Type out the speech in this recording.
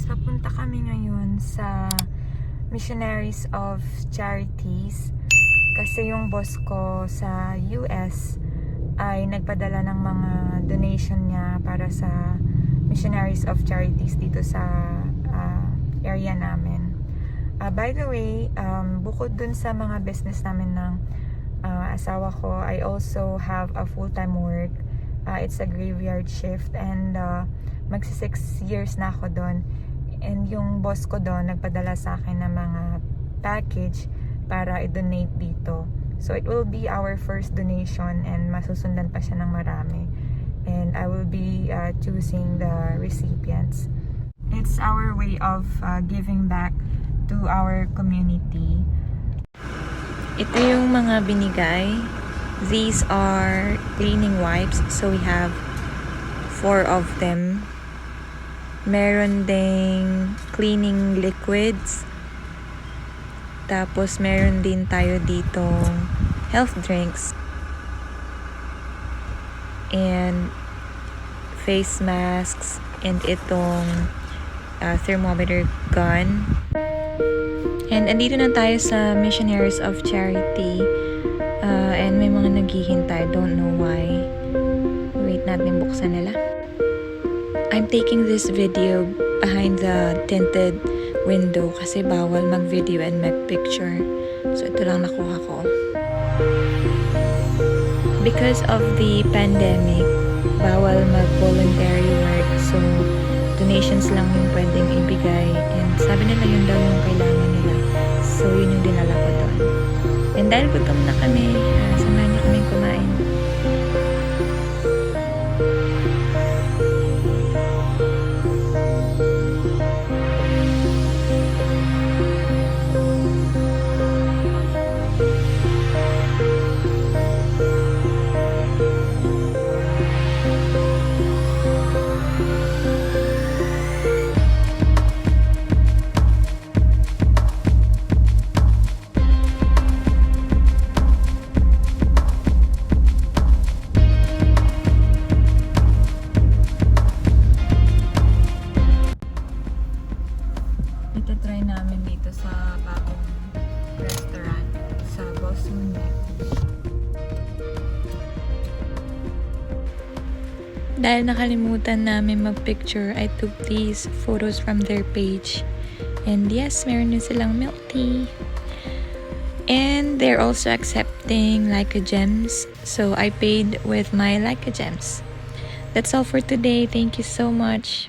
guys, papunta kami ngayon sa Missionaries of Charities kasi yung boss ko sa US ay nagpadala ng mga donation niya para sa Missionaries of Charities dito sa area namin. By the way, bukod dun sa mga business namin ng asawa ko, I also have a full-time work. It's a graveyard shift and magsi 6 years na ako doon. And yung boss ko doon nagpadala sa akin ng mga package para i-donate dito. So it will be our first donation and masusundan pa siya ng marami. And I will be choosing the recipients. It's our way of giving back to our community. Ito yung mga binigay. These are cleaning wipes. So we have 4 of them. Meron ding cleaning liquids. Tapos meron din tayo ditong health drinks. And face masks. And itong thermometer gun. And andito na tayo sa Missionaries of Charity. And may mga naghihintay. Don't know why. Wait natin buksan nila. I'm taking this video behind the tinted window kasi bawal mag-video and mag-picture. So ito lang nakuha ko. Because of the pandemic, bawal mag-voluntary work. So donations lang yung pwedeng ibigay. And sabi nila yun daw yung kailangan nila. So yun yung dinala ko doon. And dahil gutom na kami, samahan niyo kaming kumain. Try namin dito sa bagong restaurant sa Boston Beach. Dahil nakalimutan namin mag-picture, I took these photos from their page. And yes, meron din silang milk tea. And they're also accepting Leica gems. So I paid with my Leica gems. That's all for today. Thank you so much.